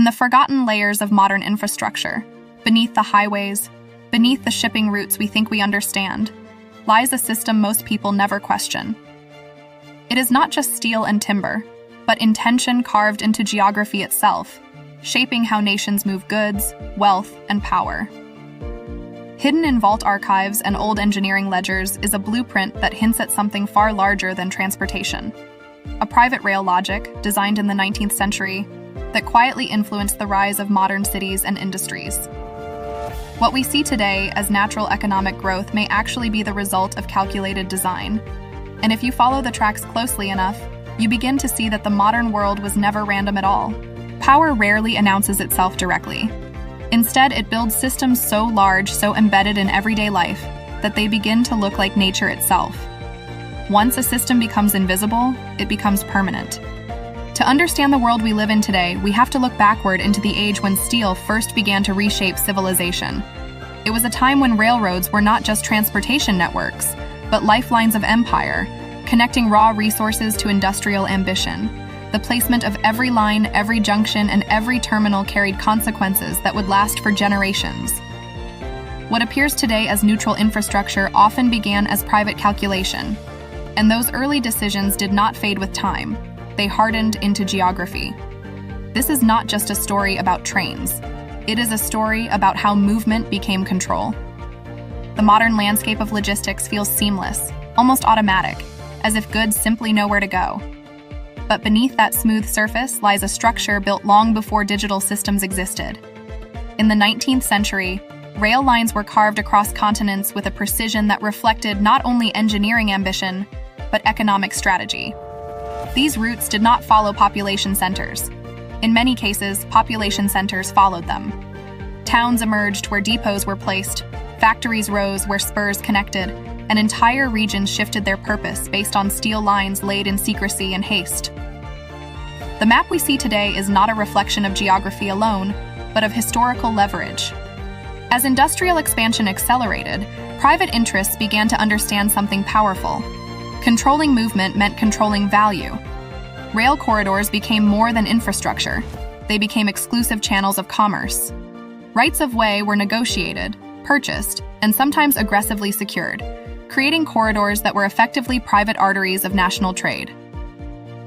In the forgotten layers of modern infrastructure, beneath the highways, beneath the shipping routes we think we understand, lies a system most people never question. It is not just steel and timber, but intention carved into geography itself, shaping how nations move goods, wealth, and power. Hidden in vault archives and old engineering ledgers is a blueprint that hints at something far larger than transportation. A private rail logic, designed in the 19th century, that quietly influenced the rise of modern cities and industries. What we see today as natural economic growth may actually be the result of calculated design. And if you follow the tracks closely enough, you begin to see that the modern world was never random at all. Power rarely announces itself directly. Instead, it builds systems so large, so embedded in everyday life, that they begin to look like nature itself. Once a system becomes invisible, it becomes permanent. To understand the world we live in today, we have to look backward into the age when steel first began to reshape civilization. It was a time when railroads were not just transportation networks, but lifelines of empire, connecting raw resources to industrial ambition. The placement of every line, every junction, and every terminal carried consequences that would last for generations. What appears today as neutral infrastructure often began as private calculation, and those early decisions did not fade with time. They hardened into geography. This is not just a story about trains. It is a story about how movement became control. The modern landscape of logistics feels seamless, almost automatic, as if goods simply know where to go. But beneath that smooth surface lies a structure built long before digital systems existed. In the 19th century, rail lines were carved across continents with a precision that reflected not only engineering ambition, but economic strategy. These routes did not follow population centers. In many cases, population centers followed them. Towns emerged where depots were placed, factories rose where spurs connected, and entire regions shifted their purpose based on steel lines laid in secrecy and haste. The map we see today is not a reflection of geography alone, but of historical leverage. As industrial expansion accelerated, private interests began to understand something powerful. Controlling movement meant controlling value. Rail corridors became more than infrastructure. They became exclusive channels of commerce. Rights of way were negotiated, purchased, and sometimes aggressively secured, creating corridors that were effectively private arteries of national trade.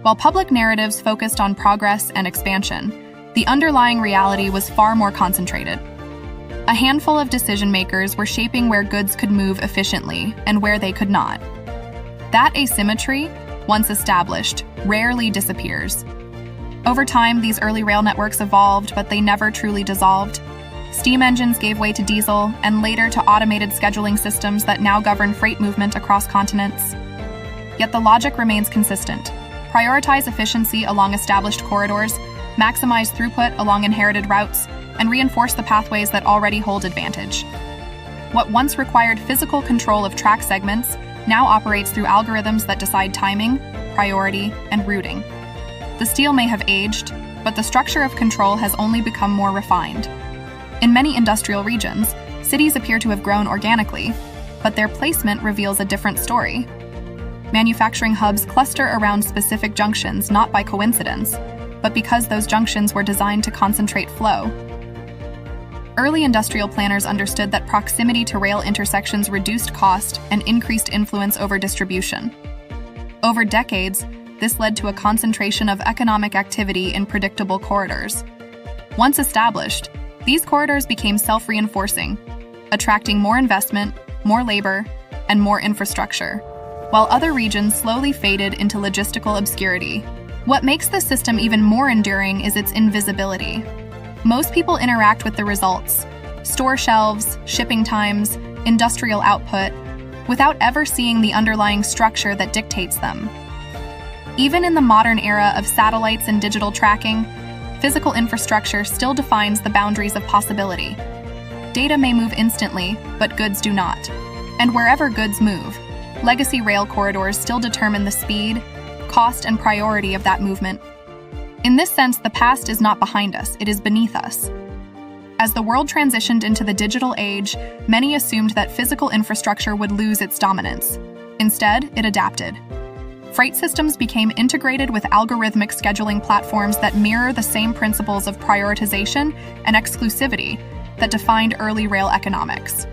While public narratives focused on progress and expansion, the underlying reality was far more concentrated. A handful of decision-makers were shaping where goods could move efficiently and where they could not. That asymmetry, once established, rarely disappears. Over time, these early rail networks evolved, but they never truly dissolved. Steam engines gave way to diesel, and later to automated scheduling systems that now govern freight movement across continents. Yet the logic remains consistent. Prioritize efficiency along established corridors, maximize throughput along inherited routes, and reinforce the pathways that already hold advantage. What once required physical control of track segments now operates through algorithms that decide timing, priority, and routing. The steel may have aged, but the structure of control has only become more refined. In many industrial regions, cities appear to have grown organically, but their placement reveals a different story. Manufacturing hubs cluster around specific junctions not by coincidence, but because those junctions were designed to concentrate flow. Early industrial planners understood that proximity to rail intersections reduced cost and increased influence over distribution. Over decades, this led to a concentration of economic activity in predictable corridors. Once established, these corridors became self-reinforcing, attracting more investment, more labor, and more infrastructure, while other regions slowly faded into logistical obscurity. What makes this system even more enduring is its invisibility. Most people interact with the results, store shelves, shipping times, industrial output, without ever seeing the underlying structure that dictates them. Even in the modern era of satellites and digital tracking, physical infrastructure still defines the boundaries of possibility. Data may move instantly, but goods do not. And wherever goods move, legacy rail corridors still determine the speed, cost, and priority of that movement. In this sense, the past is not behind us, it is beneath us. As the world transitioned into the digital age, many assumed that physical infrastructure would lose its dominance. Instead, it adapted. Freight systems became integrated with algorithmic scheduling platforms that mirror the same principles of prioritization and exclusivity that defined early rail economics.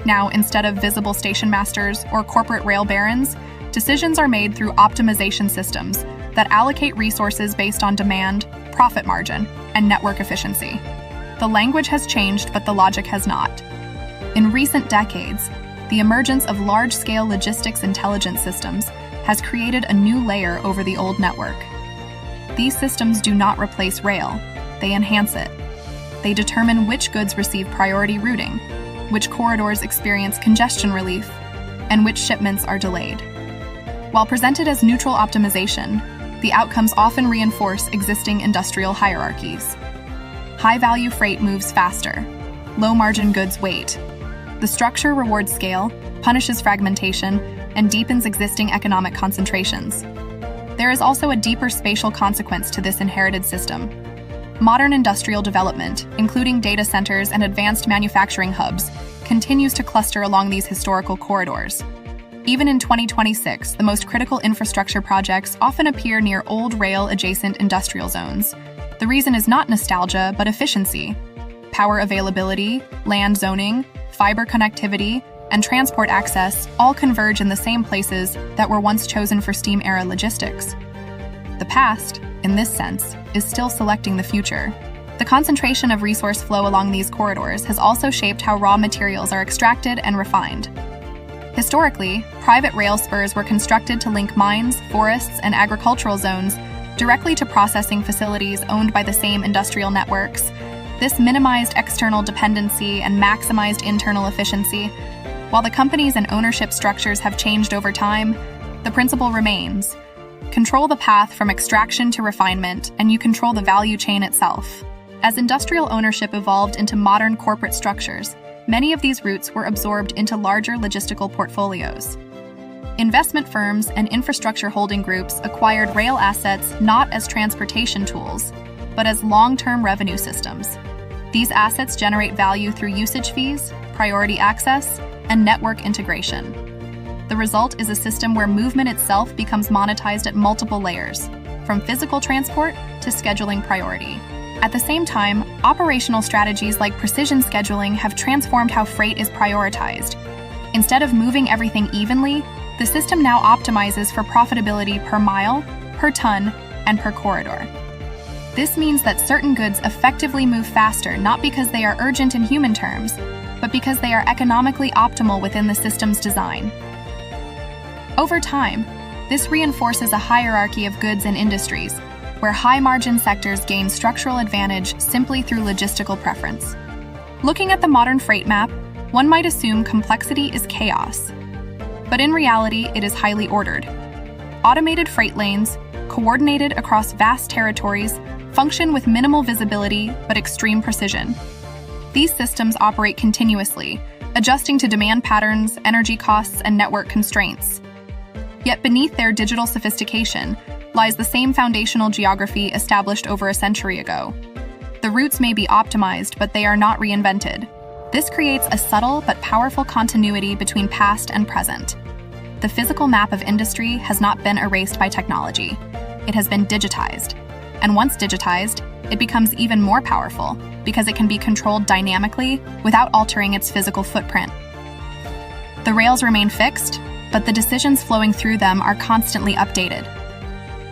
Now, instead of visible station masters or corporate rail barons, decisions are made through optimization systems that allocate resources based on demand, profit margin, and network efficiency. The language has changed, but the logic has not. In recent decades, the emergence of large-scale logistics intelligence systems has created a new layer over the old network. These systems do not replace rail, they enhance it. They determine which goods receive priority routing, which corridors experience congestion relief, and which shipments are delayed. While presented as neutral optimization, the outcomes often reinforce existing industrial hierarchies. High-value freight moves faster. Low-margin goods wait. The structure rewards scale, punishes fragmentation, and deepens existing economic concentrations. There is also a deeper spatial consequence to this inherited system. Modern industrial development, including data centers and advanced manufacturing hubs, continues to cluster along these historical corridors. Even in 2026, the most critical infrastructure projects often appear near old rail-adjacent industrial zones. The reason is not nostalgia, but efficiency. Power availability, land zoning, fiber connectivity, and transport access all converge in the same places that were once chosen for steam-era logistics. The past, in this sense, is still selecting the future. The concentration of resource flow along these corridors has also shaped how raw materials are extracted and refined. Historically, private rail spurs were constructed to link mines, forests, and agricultural zones directly to processing facilities owned by the same industrial networks. This minimized external dependency and maximized internal efficiency. While the companies and ownership structures have changed over time, the principle remains. Control the path from extraction to refinement, and you control the value chain itself. As industrial ownership evolved into modern corporate structures, many of these routes were absorbed into larger logistical portfolios. Investment firms and infrastructure holding groups acquired rail assets not as transportation tools, but as long-term revenue systems. These assets generate value through usage fees, priority access, and network integration. The result is a system where movement itself becomes monetized at multiple layers, from physical transport to scheduling priority. At the same time, operational strategies like precision scheduling have transformed how freight is prioritized. Instead of moving everything evenly, the system now optimizes for profitability per mile, per ton, and per corridor. This means that certain goods effectively move faster not because they are urgent in human terms, but because they are economically optimal within the system's design. Over time, this reinforces a hierarchy of goods and industries, where high-margin sectors gain structural advantage simply through logistical preference. Looking at the modern freight map, one might assume complexity is chaos. But in reality, it is highly ordered. Automated freight lanes, coordinated across vast territories, function with minimal visibility but extreme precision. These systems operate continuously, adjusting to demand patterns, energy costs, and network constraints. Yet beneath their digital sophistication lies the same foundational geography established over a century ago. The routes may be optimized, but they are not reinvented. This creates a subtle but powerful continuity between past and present. The physical map of industry has not been erased by technology. It has been digitized. And once digitized, it becomes even more powerful because it can be controlled dynamically without altering its physical footprint. The rails remain fixed, but the decisions flowing through them are constantly updated.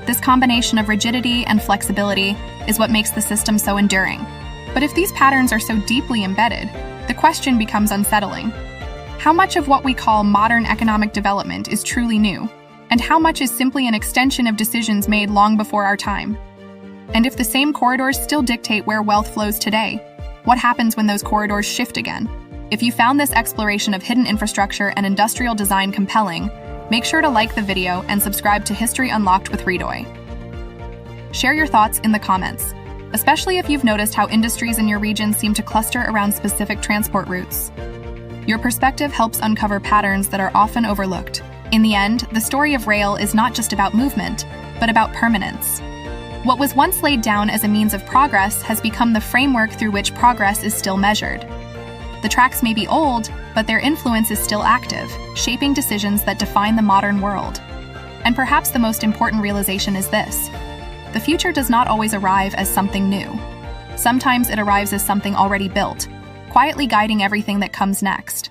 This combination of rigidity and flexibility is what makes the system so enduring. But if these patterns are so deeply embedded, the question becomes unsettling. How much of what we call modern economic development is truly new, and how much is simply an extension of decisions made long before our time? And if the same corridors still dictate where wealth flows today, what happens when those corridors shift again? If you found this exploration of hidden infrastructure and industrial design compelling, make sure to like the video and subscribe to History Unlocked with Hridoy. Share your thoughts in the comments, especially if you've noticed how industries in your region seem to cluster around specific transport routes. Your perspective helps uncover patterns that are often overlooked. In the end, the story of rail is not just about movement, but about permanence. What was once laid down as a means of progress has become the framework through which progress is still measured. The tracks may be old, but their influence is still active, shaping decisions that define the modern world. And perhaps the most important realization is this: the future does not always arrive as something new. Sometimes it arrives as something already built, quietly guiding everything that comes next.